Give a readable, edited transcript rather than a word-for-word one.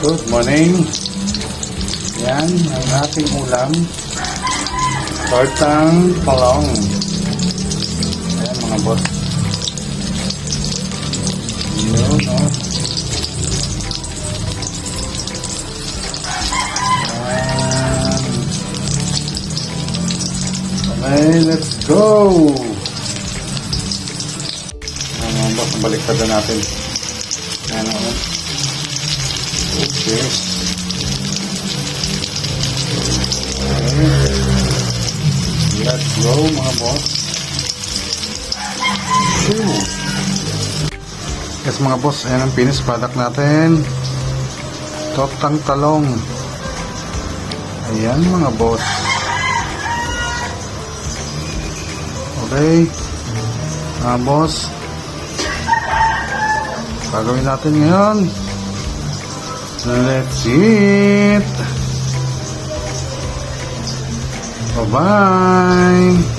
Good morning. Yan ang ating ulam. Tortang talong. Ayan mga boss. Yun, no? Ayan. Okay, let's go! Ayan mga boss, baliktad na natin. Ayan o. Okay. Let's go mga boss. Yes mga boss, ayan ang finished product natin. Tortang talong. Ayan mga boss. Okay mga boss, gagawin natin ngayon. Let's eat. Bye-bye.